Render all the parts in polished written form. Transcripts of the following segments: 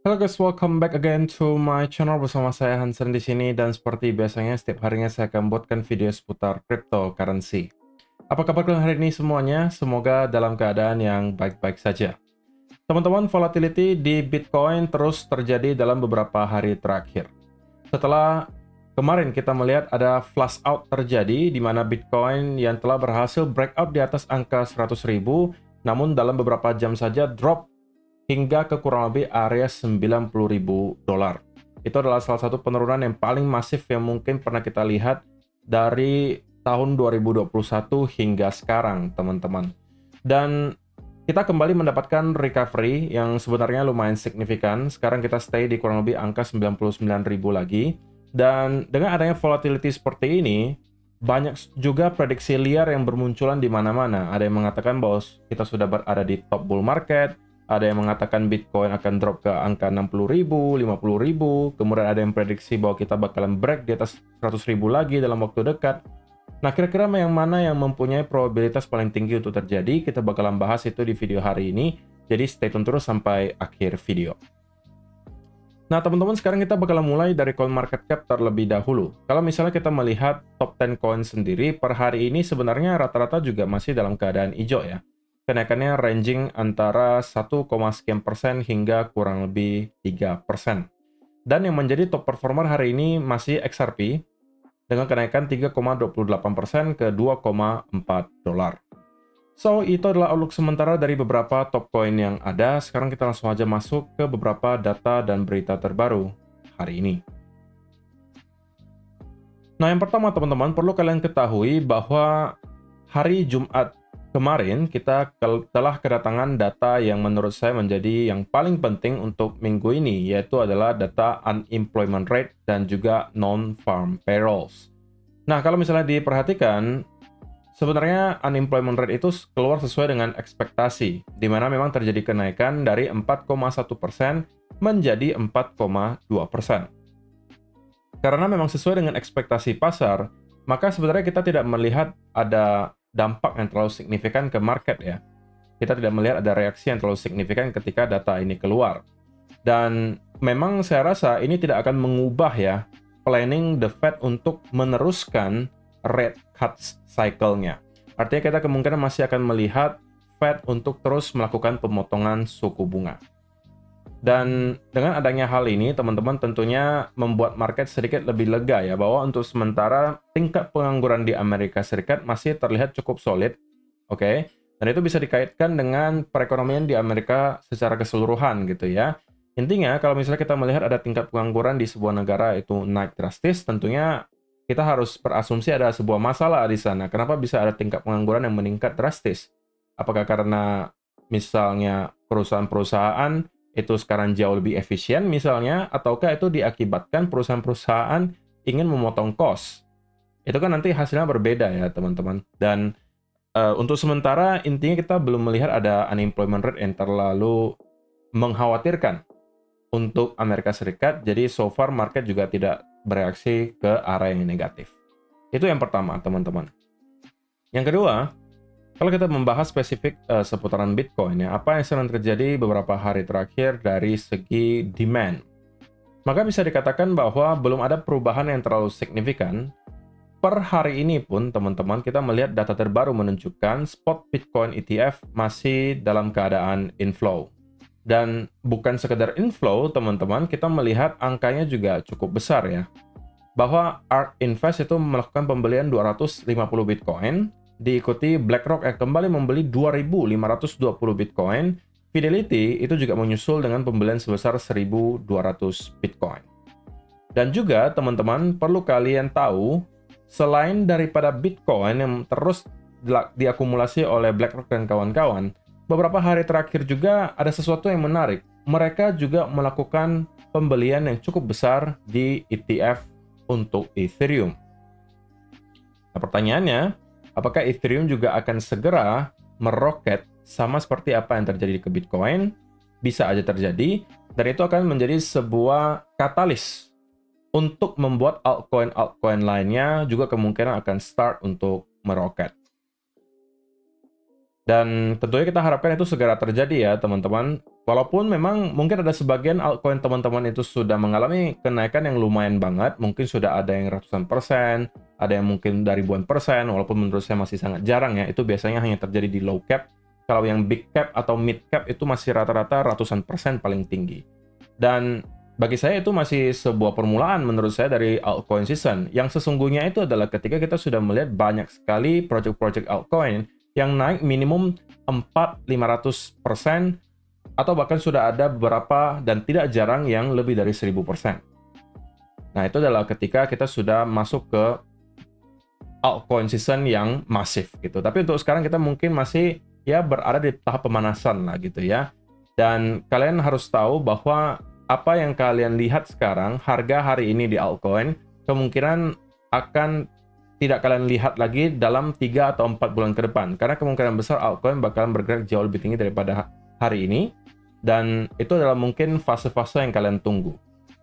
Halo guys, welcome back again to my channel bersama saya Hansen di sini dan seperti biasanya setiap harinya saya akan buatkan video seputar cryptocurrency. Apa kabar kalian hari ini semuanya? Semoga dalam keadaan yang baik-baik saja. Teman-teman, volatility di Bitcoin terus terjadi dalam beberapa hari terakhir. Setelah kemarin kita melihat ada flush out terjadi di mana Bitcoin yang telah berhasil breakout di atas angka 100.000, namun dalam beberapa jam saja drop hingga ke kurang lebih area 90.000 dolar. Itu adalah salah satu penurunan yang paling masif yang mungkin pernah kita lihat dari tahun 2021 hingga sekarang, teman-teman. Dan kita kembali mendapatkan recovery yang sebenarnya lumayan signifikan. Sekarang kita stay di kurang lebih angka 99.000 lagi. Dan dengan adanya volatility seperti ini, banyak juga prediksi liar yang bermunculan di mana-mana. Ada yang mengatakan bahwa kita sudah berada di top bull market. Ada yang mengatakan Bitcoin akan drop ke angka 60.000, 50.000. Kemudian ada yang prediksi bahwa kita bakalan break di atas 100.000 lagi dalam waktu dekat. Nah, kira-kira yang mana yang mempunyai probabilitas paling tinggi untuk terjadi? Kita bakalan bahas itu di video hari ini. Jadi stay tune terus sampai akhir video. Nah, teman-teman, sekarang kita bakalan mulai dari CoinMarketCap terlebih dahulu. Kalau misalnya kita melihat top 10 coin sendiri, per hari ini sebenarnya rata-rata juga masih dalam keadaan hijau ya. Kenaikannya ranging antara 1, sekian persen hingga kurang lebih 3%. Dan yang menjadi top performer hari ini masih XRP dengan kenaikan 3,28% ke 2,4 dolar. So, itu adalah outlook sementara dari beberapa top coin yang ada. Sekarang kita langsung aja masuk ke beberapa data dan berita terbaru hari ini. Nah, yang pertama teman-teman, perlu kalian ketahui bahwa hari Jumat kemarin kita telah kedatangan data yang menurut saya menjadi yang paling penting untuk minggu ini, yaitu adalah data unemployment rate dan juga non-farm payrolls. Nah, kalau misalnya diperhatikan, sebenarnya unemployment rate itu keluar sesuai dengan ekspektasi, di mana memang terjadi kenaikan dari 4,1% menjadi 4,2%. Karena memang sesuai dengan ekspektasi pasar, maka sebenarnya kita tidak melihat ada dampak yang terlalu signifikan ke market ya. Kita tidak melihat ada reaksi yang terlalu signifikan ketika data ini keluar. Dan memang saya rasa ini tidak akan mengubah ya planning the Fed untuk meneruskan rate cuts cycle-nya. Artinya kita kemungkinan masih akan melihat Fed untuk terus melakukan pemotongan suku bunga. Dan dengan adanya hal ini, teman-teman tentunya membuat market sedikit lebih lega ya, bahwa untuk sementara tingkat pengangguran di Amerika Serikat masih terlihat cukup solid, oke? Dan itu bisa dikaitkan dengan perekonomian di Amerika secara keseluruhan gitu ya. Intinya, kalau misalnya kita melihat ada tingkat pengangguran di sebuah negara itu naik drastis, tentunya kita harus berasumsi ada sebuah masalah di sana. Kenapa bisa ada tingkat pengangguran yang meningkat drastis? Apakah karena misalnya perusahaan-perusahaan itu sekarang jauh lebih efisien misalnya, ataukah itu diakibatkan perusahaan-perusahaan ingin memotong cost? Itu kan nanti hasilnya berbeda ya teman-teman. Dan untuk sementara intinya kita belum melihat ada unemployment rate yang terlalu mengkhawatirkan untuk Amerika Serikat. Jadi so far market juga tidak bereaksi ke arah yang negatif. Itu yang pertama teman-teman. Yang kedua, kalau kita membahas spesifik seputaran Bitcoin, ya, apa yang sedang terjadi beberapa hari terakhir dari segi demand? Maka bisa dikatakan bahwa belum ada perubahan yang terlalu signifikan. Per hari ini pun, teman-teman, kita melihat data terbaru menunjukkan spot Bitcoin ETF masih dalam keadaan inflow. Dan bukan sekedar inflow, teman-teman, kita melihat angkanya juga cukup besar ya. Bahwa ARK Invest itu melakukan pembelian 250 Bitcoin, diikuti BlackRock yang kembali membeli 2.520 Bitcoin. Fidelity itu juga menyusul dengan pembelian sebesar 1.200 Bitcoin. Dan juga teman-teman perlu kalian tahu, selain daripada Bitcoin yang terus diakumulasi oleh BlackRock dan kawan-kawan, beberapa hari terakhir juga ada sesuatu yang menarik. Mereka juga melakukan pembelian yang cukup besar di ETF untuk Ethereum. Nah, pertanyaannya, apakah Ethereum juga akan segera meroket sama seperti apa yang terjadi ke Bitcoin? Bisa aja terjadi, dan itu akan menjadi sebuah katalis untuk membuat altcoin-altcoin lainnya juga kemungkinan akan start untuk meroket. Dan tentunya kita harapkan itu segera terjadi ya teman-teman. Walaupun memang mungkin ada sebagian altcoin teman-teman itu sudah mengalami kenaikan yang lumayan banget. Mungkin sudah ada yang ratusan persen, ada yang mungkin dari ribuan persen, walaupun menurut saya masih sangat jarang ya. Itu biasanya hanya terjadi di low cap. Kalau yang big cap atau mid cap itu masih rata-rata ratusan persen paling tinggi. Dan bagi saya itu masih sebuah permulaan menurut saya dari altcoin season. Yang sesungguhnya itu adalah ketika kita sudah melihat banyak sekali project-project altcoin yang naik minimum 400-500%, atau bahkan sudah ada beberapa dan tidak jarang yang lebih dari 1000%. Nah, itu adalah ketika kita sudah masuk ke altcoin season yang masif gitu. Tapi untuk sekarang kita mungkin masih ya berada di tahap pemanasan lah gitu ya. Dan kalian harus tahu bahwa apa yang kalian lihat sekarang, harga hari ini di altcoin, kemungkinan akan tidak kalian lihat lagi dalam 3 atau 4 bulan ke depan. Karena kemungkinan besar altcoin bakalan bergerak jauh lebih tinggi daripada hari ini. Dan itu adalah mungkin fase-fase yang kalian tunggu.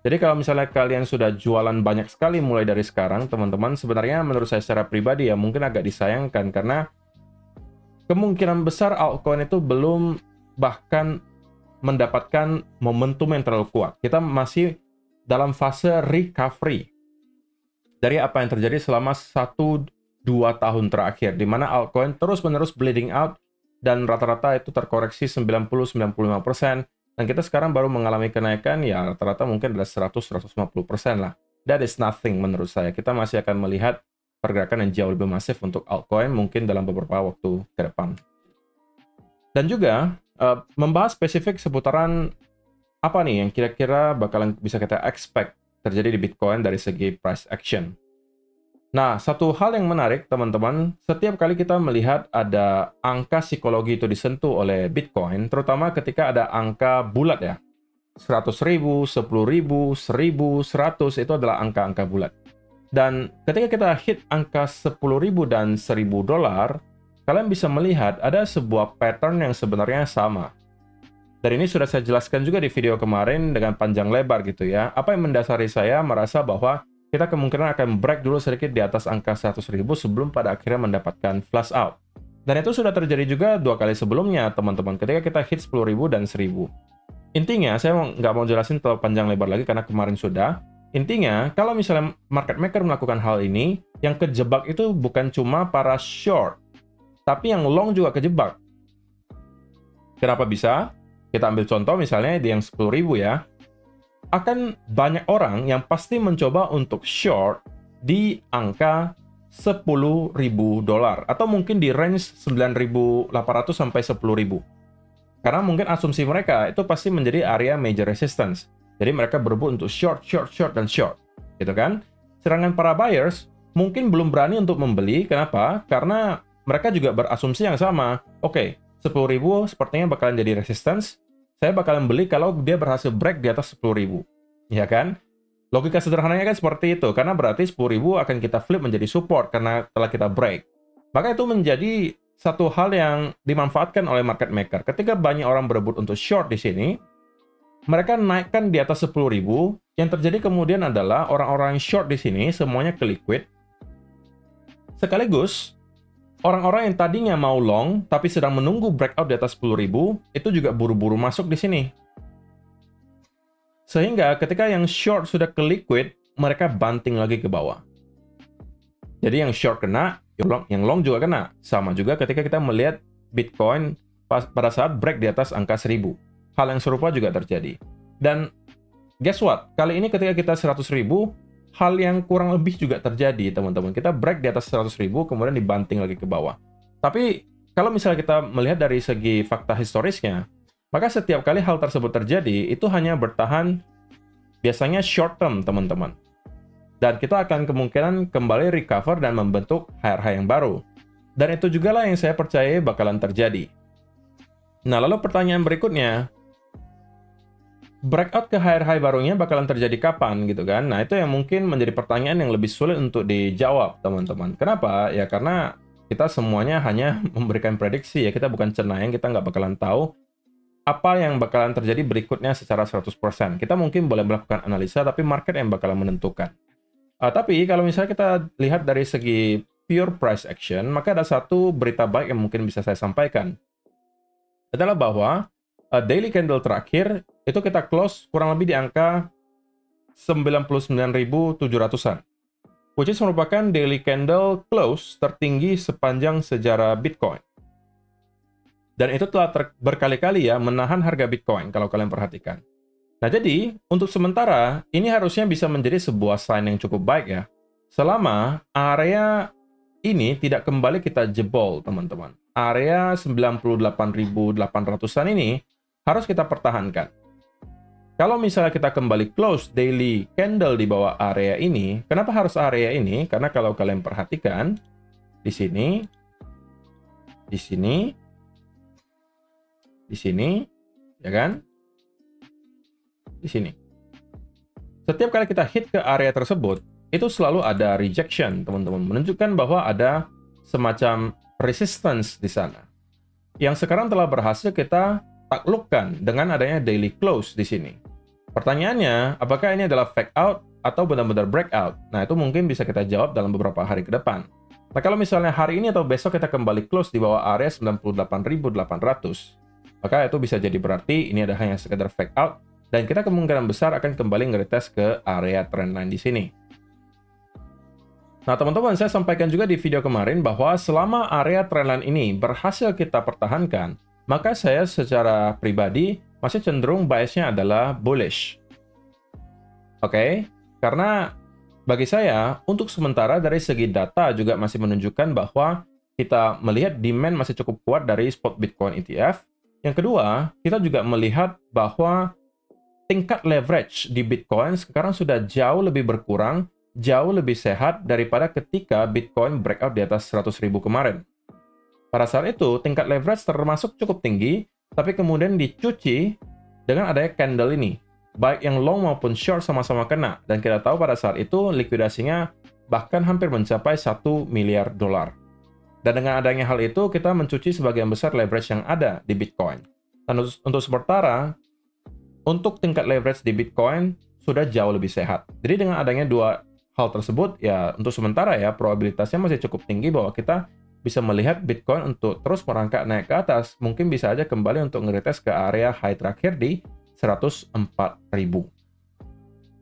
Jadi kalau misalnya kalian sudah jualan banyak sekali mulai dari sekarang, teman-teman, sebenarnya menurut saya secara pribadi ya mungkin agak disayangkan. Karena kemungkinan besar altcoin itu belum bahkan mendapatkan momentum yang terlalu kuat. Kita masih dalam fase recovery dari apa yang terjadi selama 1-2 tahun terakhir, di mana altcoin terus-menerus bleeding out dan rata-rata itu terkoreksi 90-95%, dan kita sekarang baru mengalami kenaikan ya rata-rata mungkin ada 100-150% lah. That is nothing menurut saya. Kita masih akan melihat pergerakan yang jauh lebih masif untuk altcoin mungkin dalam beberapa waktu ke depan. Dan juga membahas spesifik seputaran apa nih yang kira-kira bakalan bisa kita expect terjadi di Bitcoin dari segi price action. Nah, satu hal yang menarik, teman-teman, setiap kali kita melihat ada angka psikologi itu disentuh oleh Bitcoin, terutama ketika ada angka bulat ya, 100.000, 10.000, 1.000, 100, itu adalah angka-angka bulat. Dan ketika kita hit angka 10.000 dan 1.000 dolar, kalian bisa melihat ada sebuah pattern yang sebenarnya sama. Dan ini sudah saya jelaskan juga di video kemarin dengan panjang lebar gitu ya. Apa yang mendasari saya merasa bahwa kita kemungkinan akan break dulu sedikit di atas angka 100.000 sebelum pada akhirnya mendapatkan flush out. Dan itu sudah terjadi juga 2 kali sebelumnya, teman-teman, ketika kita hit 10.000 dan 1.000. Intinya, saya nggak mau jelasin terlalu panjang lebar lagi karena kemarin sudah. Intinya, kalau misalnya market maker melakukan hal ini, yang kejebak itu bukan cuma para short, tapi yang long juga kejebak. Kenapa bisa? Kita ambil contoh misalnya di yang 10.000 ya. Akan banyak orang yang pasti mencoba untuk short di angka 10.000 dolar. Atau mungkin di range 9.800 sampai 10.000. Karena mungkin asumsi mereka itu pasti menjadi area major resistance. Jadi mereka berebut untuk short, short, short, dan short. Gitu kan? Sedangkan para buyers mungkin belum berani untuk membeli. Kenapa? Karena mereka juga berasumsi yang sama. Oke, 10.000 sepertinya bakalan jadi resistance. Saya bakalan beli kalau dia berhasil break di atas 10.000. Ya kan? Logika sederhananya kan seperti itu. Karena berarti 10.000 akan kita flip menjadi support karena telah kita break. Maka itu menjadi satu hal yang dimanfaatkan oleh market maker. Ketika banyak orang berebut untuk short di sini, mereka naikkan di atas 10.000. Yang terjadi kemudian adalah orang-orang short di sini semuanya ke liquid. Sekaligus orang-orang yang tadinya mau long, tapi sedang menunggu breakout di atas 10.000, itu juga buru-buru masuk di sini. Sehingga ketika yang short sudah ke liquid, mereka banting lagi ke bawah. Jadi yang short kena, yang long juga kena. Sama juga ketika kita melihat Bitcoin pada saat break di atas angka 1.000. Hal yang serupa juga terjadi. Dan guess what? Kali ini ketika kita 100.000, hal yang kurang lebih juga terjadi, teman-teman. Kita break di atas 100.000, kemudian dibanting lagi ke bawah. Tapi, kalau misalnya kita melihat dari segi fakta historisnya, maka setiap kali hal tersebut terjadi, itu hanya bertahan biasanya short term, teman-teman. Dan kita akan kemungkinan kembali recover dan membentuk higher-high yang baru. Dan itu juga lah yang saya percaya bakalan terjadi. Nah, lalu pertanyaan berikutnya, breakout ke high barunya bakalan terjadi kapan gitu kan? Nah, itu yang mungkin menjadi pertanyaan yang lebih sulit untuk dijawab, teman-teman. Kenapa? Ya karena kita semuanya hanya memberikan prediksi ya. Kita bukan cenayang, kita nggak bakalan tahu apa yang bakalan terjadi berikutnya secara 100%. Kita mungkin boleh melakukan analisa, tapi market yang bakalan menentukan. Tapi kalau misalnya kita lihat dari segi pure price action, maka ada satu berita baik yang mungkin bisa saya sampaikan. Adalah bahwa daily candle terakhir itu kita close kurang lebih di angka 99.700-an. Which is merupakan daily candle close tertinggi sepanjang sejarah Bitcoin. Dan itu telah berkali-kali ya menahan harga Bitcoin kalau kalian perhatikan. Nah jadi, untuk sementara, ini harusnya bisa menjadi sebuah sign yang cukup baik ya. Selama area ini tidak kembali kita jebol, teman-teman. Area 98.800-an ini harus kita pertahankan. Kalau misalnya kita kembali close daily candle di bawah area ini, kenapa harus area ini? Karena kalau kalian perhatikan, di sini, di sini, di sini, ya kan? Di sini. Setiap kali kita hit ke area tersebut, itu selalu ada rejection, teman-teman. Menunjukkan bahwa ada semacam resistance di sana. Yang sekarang telah berhasil kita taklukkan dengan adanya daily close di sini. Pertanyaannya, apakah ini adalah fake out atau benar-benar breakout? Nah, itu mungkin bisa kita jawab dalam beberapa hari ke depan. Nah, kalau misalnya hari ini atau besok kita kembali close di bawah area 98.800, maka itu bisa jadi berarti ini adalah hanya sekedar fake out, dan kita kemungkinan besar akan kembali nge-retest ke area trendline di sini. Nah, teman-teman, saya sampaikan juga di video kemarin bahwa selama area trendline ini berhasil kita pertahankan, maka saya secara pribadi masih cenderung biasnya adalah bullish. Oke? Karena bagi saya, untuk sementara dari segi data juga masih menunjukkan bahwa kita melihat demand masih cukup kuat dari spot Bitcoin ETF. Yang kedua, kita juga melihat bahwa tingkat leverage di Bitcoin sekarang sudah jauh lebih berkurang, jauh lebih sehat daripada ketika Bitcoin breakout di atas 100.000 kemarin. Pada saat itu, tingkat leverage termasuk cukup tinggi, tapi kemudian dicuci dengan adanya candle ini. Baik yang long maupun short sama-sama kena. Dan kita tahu pada saat itu likuidasinya bahkan hampir mencapai 1 miliar dolar. Dan dengan adanya hal itu, kita mencuci sebagian besar leverage yang ada di Bitcoin. Dan untuk sementara, untuk tingkat leverage di Bitcoin sudah jauh lebih sehat. Jadi dengan adanya dua hal tersebut, ya untuk sementara ya, probabilitasnya masih cukup tinggi bahwa kita bisa melihat Bitcoin untuk terus merangkak naik ke atas, mungkin bisa aja kembali untuk nge-retest ke area high terakhir di 104.000.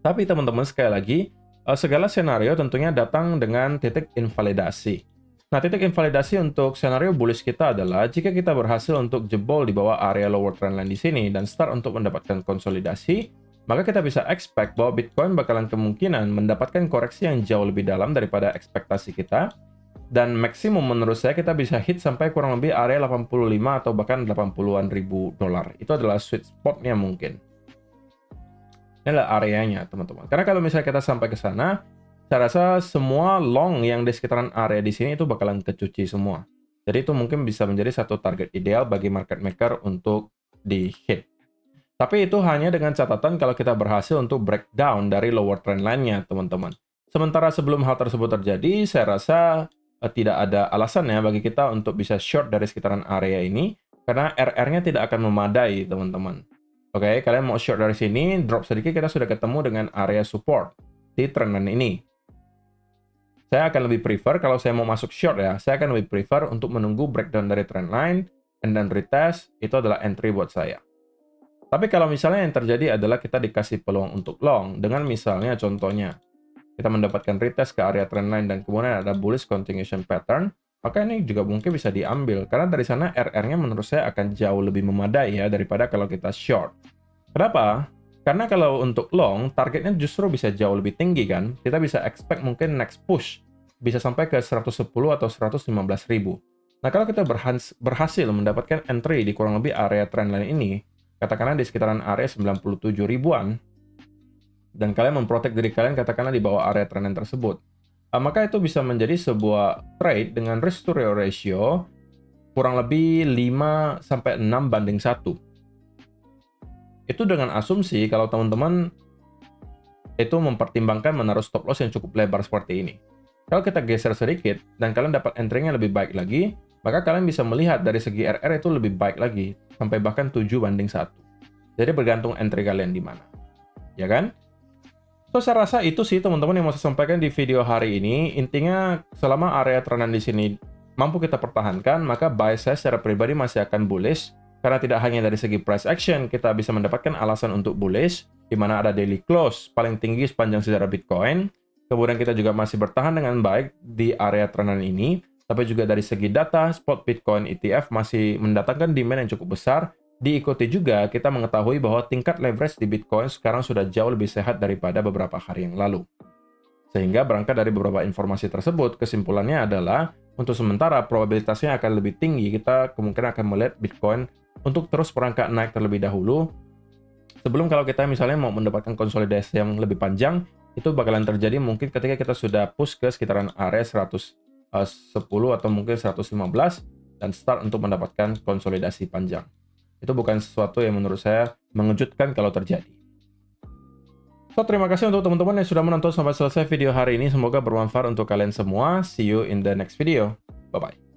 Tapi teman-teman, sekali lagi, segala skenario tentunya datang dengan titik invalidasi. Nah, titik invalidasi untuk skenario bullish kita adalah jika kita berhasil untuk jebol di bawah area lower trendline di sini dan start untuk mendapatkan konsolidasi, maka kita bisa expect bahwa Bitcoin bakalan kemungkinan mendapatkan koreksi yang jauh lebih dalam daripada ekspektasi kita. Dan maksimum menurut saya kita bisa hit sampai kurang lebih area 85 atau bahkan 80-an ribu dolar. Itu adalah sweet spotnya mungkin. Ini adalah areanya, teman-teman. Karena kalau misalnya kita sampai ke sana, saya rasa semua long yang di sekitaran area di sini itu bakalan kecuci semua. Jadi itu mungkin bisa menjadi satu target ideal bagi market maker untuk di hit. Tapi itu hanya dengan catatan kalau kita berhasil untuk breakdown dari lower trend line-nya, teman-teman. Sementara sebelum hal tersebut terjadi, saya rasa tidak ada alasan ya bagi kita untuk bisa short dari sekitaran area ini, karena RR-nya tidak akan memadai, teman-teman. Oke, kalian mau short dari sini, drop sedikit, kita sudah ketemu dengan area support di trendline ini. Saya akan lebih prefer, kalau saya mau masuk short ya, saya akan lebih prefer untuk menunggu breakdown dari trendline, and then retest, itu adalah entry buat saya. Tapi kalau misalnya yang terjadi adalah kita dikasih peluang untuk long, dengan misalnya contohnya, kita mendapatkan retest ke area trendline dan kemudian ada bullish continuation pattern, maka ini juga mungkin bisa diambil. Karena dari sana RR-nya menurut saya akan jauh lebih memadai ya daripada kalau kita short. Kenapa? Karena kalau untuk long, targetnya justru bisa jauh lebih tinggi kan. Kita bisa expect mungkin next push bisa sampai ke 110 atau 115 ribu. Nah kalau kita berhasil mendapatkan entry di kurang lebih area trendline ini, katakanlah di sekitaran area 97 ribuan, dan kalian memprotek diri kalian katakanlah di bawah area trendline tersebut, maka itu bisa menjadi sebuah trade dengan risk to reward ratio kurang lebih 5-6 banding 1. Itu dengan asumsi kalau teman-teman itu mempertimbangkan menaruh stop loss yang cukup lebar seperti ini. Kalau kita geser sedikit dan kalian dapat entry-nya lebih baik lagi, maka kalian bisa melihat dari segi RR itu lebih baik lagi, sampai bahkan 7 banding 1. Jadi bergantung entry kalian di mana. Ya kan? So, saya rasa itu sih teman-teman yang mau saya sampaikan di video hari ini. Intinya, selama area trend di sini mampu kita pertahankan, maka buy saya secara pribadi masih akan bullish. Karena tidak hanya dari segi price action, kita bisa mendapatkan alasan untuk bullish, di mana ada daily close paling tinggi sepanjang sejarah Bitcoin. Kemudian kita juga masih bertahan dengan baik di area trendan ini. Tapi juga dari segi data, spot Bitcoin ETF masih mendatangkan demand yang cukup besar. Diikuti juga kita mengetahui bahwa tingkat leverage di Bitcoin sekarang sudah jauh lebih sehat daripada beberapa hari yang lalu. Sehingga berangkat dari beberapa informasi tersebut, kesimpulannya adalah untuk sementara probabilitasnya akan lebih tinggi, kita kemungkinan akan melihat Bitcoin untuk terus berangkat naik terlebih dahulu. Sebelum kalau kita misalnya mau mendapatkan konsolidasi yang lebih panjang, itu bakalan terjadi mungkin ketika kita sudah push ke sekitaran area 110 atau mungkin 115 dan start untuk mendapatkan konsolidasi panjang. Itu bukan sesuatu yang menurut saya mengejutkan kalau terjadi. So, terima kasih untuk teman-teman yang sudah menonton sampai selesai video hari ini. Semoga bermanfaat untuk kalian semua. See you in the next video. Bye-bye.